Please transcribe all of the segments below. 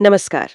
नमस्कार।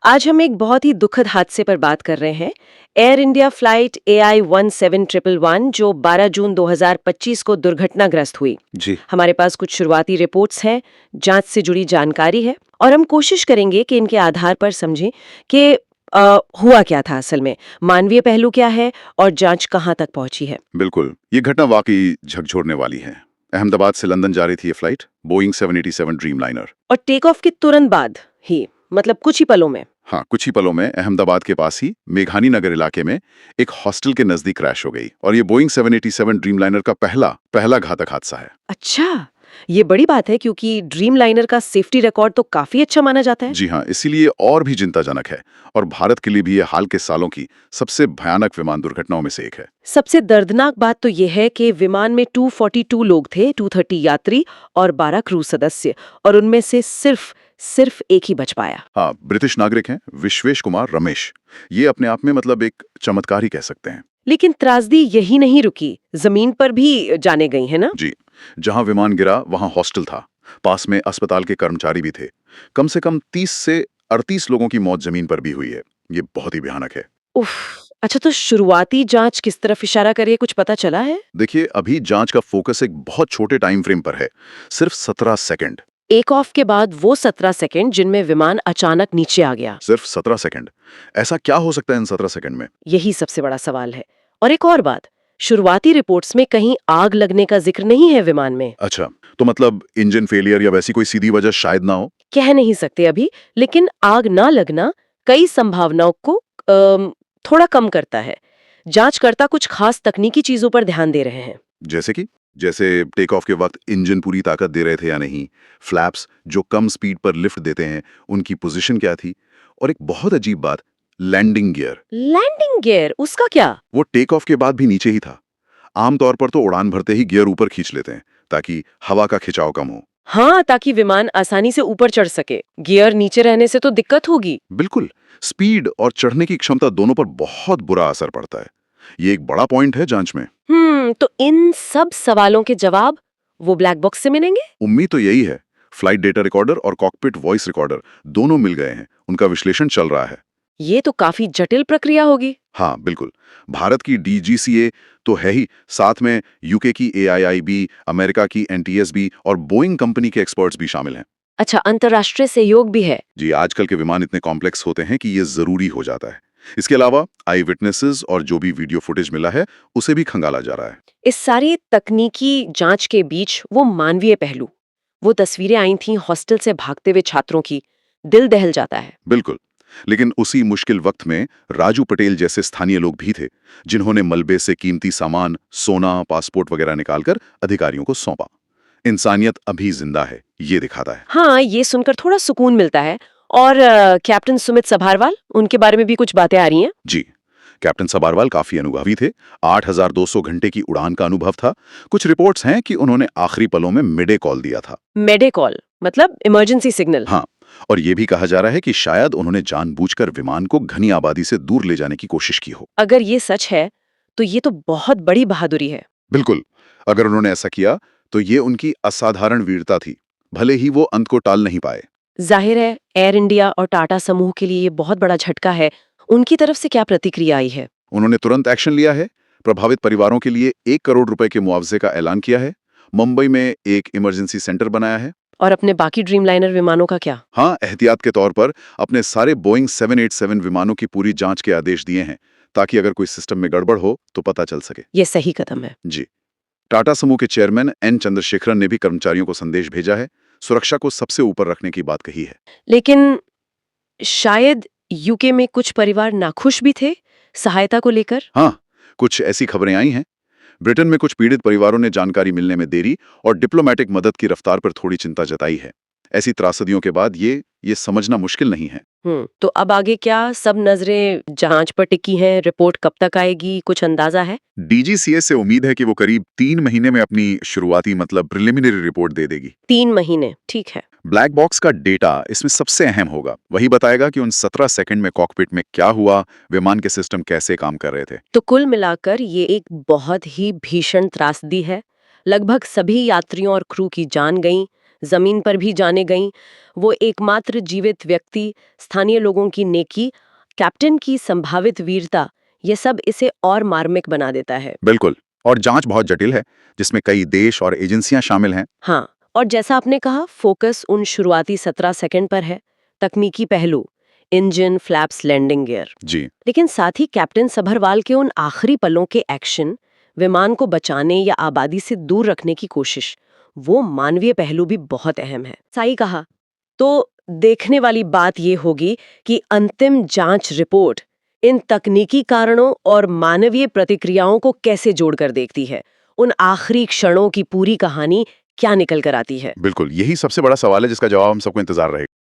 आज हम एक बहुत ही दुखद हादसे पर बात कर रहे हैं। एयर इंडिया फ्लाइट AI 17111 जो 12 जून 2025 को दुर्घटनाग्रस्त हुई। जी, हमारे पास कुछ शुरुआती रिपोर्ट्स हैं, जांच से जुड़ी जानकारी है और हम कोशिश करेंगे कि इनके आधार पर समझें कि हुआ क्या था असल में, मानवीय पहलू क्या है और जांच कहाँ तक पहुंची है। बिल्कुल। ये घटना वाकई झकझोरने वाली है। अहमदाबाद से लंदन जा रही थी ये फ्लाइट, बोइंग 787 ड्रीमलाइनर। और टेक ऑफ के तुरंत बाद ही, मतलब कुछ ही पलों में। हाँ, कुछ ही पलों में अहमदाबाद के पास ही मेघानी नगर इलाके में एक हॉस्टल के नजदीक क्रैश हो गई और ये बोइंग 787 ड्रीमलाइनर का पहला घातक हादसा है। अच्छा, ये बड़ी बात है क्योंकि ड्रीम लाइनर का सेफ्टी रिकॉर्ड तो काफी अच्छा माना जाता है। जी हाँ, इसीलिए और भी चिंताजनक है और भारत के लिए भी ये हाल के सालों की सबसे भयानक विमान दुर्घटनाओं में से एक है। सबसे दर्दनाक बात तो ये है कि विमान में 242 लोग थे, 230 यात्री और 12 क्रू सदस्य, और उनमें से सिर्फ एक ही बच पाया। हाँ, ब्रिटिश नागरिक हैं विश्वेश कुमार रमेश। ये अपने आप में मतलब एक चमत्कार ही कह सकते हैं। लेकिन त्रासदी यही नहीं रुकी, जमीन पर भी जाने गई है ना। जी, जहां विमान गिरा वहां हॉस्टल था, पास में अस्पताल के कर्मचारी भी थे। कम से कम 30 से 38 लोगों की मौत जमीन पर भी हुई है। ये बहुत ही भयानक है। उफ। अच्छा, तो शुरुआती जांच किस तरफ इशारा कर रही है, कुछ पता चला है? देखिए, अभी जांच का फोकस एक बहुत छोटे टाइम फ्रेम पर है, सिर्फ 17 सेकंड। एक ऑफ के बाद वो 17 सेकंड जिनमें विमान अचानक नीचे आ गया। सिर्फ 17 सेकंड। ऐसा क्या हो सकता है इन 17 सेकंड में? यही सबसे बड़ा सवाल है। और एक और बात, शुरुआती रिपोर्ट्स में कहीं आग लगने का जिक्र नहीं है विमान में। अच्छा, तो मतलब इंजन फेलियर या वैसी कोई सीधी वजह शायद ना हो। कह नहीं सकते अभी, लेकिन आग ना लगना कई संभावनाओं को थोड़ा कम करता है। जांचकर्ता कुछ खास तकनीकी चीजों पर ध्यान दे रहे हैं। जैसे कि जैसे टेक ऑफ के वक्त इंजन पूरी ताकत दे रहे थे या नहीं, फ्लैप्स जो कम स्पीड पर लिफ्ट देते हैं उनकी पोजीशन क्या थी, और एक बहुत अजीब बात, लैंडिंग गियर। लैंडिंग गियर, उसका क्या? वो टेक ऑफ के बाद भी नीचे ही था। आमतौर पर तो उड़ान भरते ही गियर ऊपर खींच लेते हैं ताकि हवा का खिंचाव कम हो। हाँ, ताकि विमान आसानी से ऊपर चढ़ सके। गियर नीचे रहने से तो दिक्कत होगी। बिल्कुल, स्पीड और चढ़ने की क्षमता दोनों पर बहुत बुरा असर पड़ता है। ये एक बड़ा पॉइंट है जांच में। तो इन सब सवालों के जवाब वो ब्लैक बॉक्स से मिलेंगे? उम्मीद तो यही है। फ्लाइट डेटा रिकॉर्डर और कॉकपिट वॉइस रिकॉर्डर दोनों मिल गए हैं, उनका विश्लेषण चल रहा है। ये तो काफी जटिल प्रक्रिया होगी। हाँ, बिल्कुल। भारत की DGCA तो है ही, साथ में यूके की AIIB, अमेरिका की NTSB और बोइंग कंपनी के एक्सपर्ट्स भी शामिल हैं। अच्छा, अंतर्राष्ट्रीय सहयोग भी है। जी, आजकल के विमान इतने कॉम्प्लेक्स होते हैं कि ये जरूरी हो जाता है। इसके अलावा आई विटनेसेस और जो भी वीडियो फुटेज मिला है उसे भी खंगाला जा रहा है। इस सारी तकनीकी जांच के बीच वो मानवीय पहलू, वो तस्वीरें आई थीं हॉस्टल से भागते हुए छात्रों की, दिल दहल जाता है। बिल्कुल। लेकिन उसी मुश्किल वक्त में राजू पटेल जैसे स्थानीय लोग भी थे, जिन्होंने मलबे से कीमती सामान, सोना, पासपोर्ट वगैरह निकालकर अधिकारियों को सौंपा। इंसानियत अभी जिंदा है, ये दिखाता है। हाँ, ये सुनकर थोड़ा सुकून मिलता है। और कैप्टन सुमित सभारवाल, उनके बारे में भी कुछ बातें आ रही हैं। जी, कैप्टन सबारवाल काफी अनुभवी थे। 8,200 घंटे की उड़ान का अनुभव था। कुछ रिपोर्ट्स हैं कि उन्होंने आखिरी पलों में मिडे कॉल दिया था। मेडे कॉल मतलब इमरजेंसी सिग्नल। हाँ, और ये भी कहा जा रहा है कि शायद उन्होंने जानबूझकर विमान को घनी आबादी से दूर ले जाने की कोशिश की हो। अगर ये सच है तो ये तो बहुत बड़ी बहादुरी है। बिल्कुल, अगर उन्होंने ऐसा किया तो ये उनकी असाधारण वीरता थी, भले ही वो अंत को टाल नहीं पाए। जाहिर है एयर इंडिया और टाटा समूह के लिए ये बहुत बड़ा झटका है। उनकी तरफ से क्या प्रतिक्रिया आई है? उन्होंने तुरंत एक्शन लिया है। प्रभावित परिवारों के लिए 1 करोड़ रुपए के मुआवजे का ऐलान किया है। मुंबई में एक इमरजेंसी सेंटर बनाया है। और अपने बाकी ड्रीमलाइनर विमानों का क्या? हाँ, एहतियात के तौर पर अपने सारे बोइंग 787 विमानों की पूरी जांच के आदेश दिए हैं, ताकि अगर कोई सिस्टम में गड़बड़ हो तो पता चल सके। ये सही कदम है। जी, टाटा समूह के चेयरमैन N चंद्रशेखरन ने भी कर्मचारियों को संदेश भेजा है, सुरक्षा को सबसे ऊपर रखने की बात कही है। लेकिन शायद यूके में कुछ परिवार नाखुश भी थे सहायता को लेकर। हाँ, कुछ ऐसी खबरें आई हैं। ब्रिटेन में कुछ पीड़ित परिवारों ने जानकारी मिलने में देरी और डिप्लोमेटिक मदद की रफ्तार पर थोड़ी चिंता जताई है। ऐसी त्रासदियों के बाद ये समझना मुश्किल नहीं है। तो अब आगे क्या? सब नजरें जांच पर टिकी हैं। रिपोर्ट कब तक आएगी, कुछ अंदाजा है? DGCA से उम्मीद है कि वो करीब 3 महीने में अपनी शुरुआती मतलब प्रिलिमिनरी रिपोर्ट दे देगी। 3 महीने, ठीक है। ब्लैक बॉक्स का डेटा इसमें सबसे अहम होगा। वही बताएगा कि उन 17 सेकंड में कॉकपिट में क्या हुआ, विमान के सिस्टम कैसे काम कर रहे थे। तो कुल मिलाकर ये एक बहुत ही भीषण त्रासदी है। लगभग सभी यात्रियों और क्रू की जान गई, जमीन पर भी जाने गईं, वो एकमात्र जीवित व्यक्ति, स्थानीय लोगों की नेकी, कैप्टन की संभावित वीरता, ये सब इसे और मार्मिक बना देता है। बिल्कुल। और जांच बहुत जटिल है, जिसमें कई देश और एजेंसियां शामिल हैं। हाँ, और जैसा आपने कहा, फोकस उन शुरुआती 17 सेकंड पर है, तकनीकी पहलू, इंजन, फ्लैप्स, लैंडिंग गियर। जी। लेकिन साथ ही कैप्टन सभरवाल के उन आखिरी पलों के एक्शन, विमान को बचाने या आबादी से दूर रखने की कोशिश, वो मानवीय पहलू भी बहुत अहम है। सही कहा। तो देखने वाली बात ये होगी कि अंतिम जांच रिपोर्ट इन तकनीकी कारणों और मानवीय प्रतिक्रियाओं को कैसे जोड़कर देखती है, उन आखिरी क्षणों की पूरी कहानी क्या निकल कर आती है। बिल्कुल, यही सबसे बड़ा सवाल है जिसका जवाब हम सबको इंतजार रहेगा।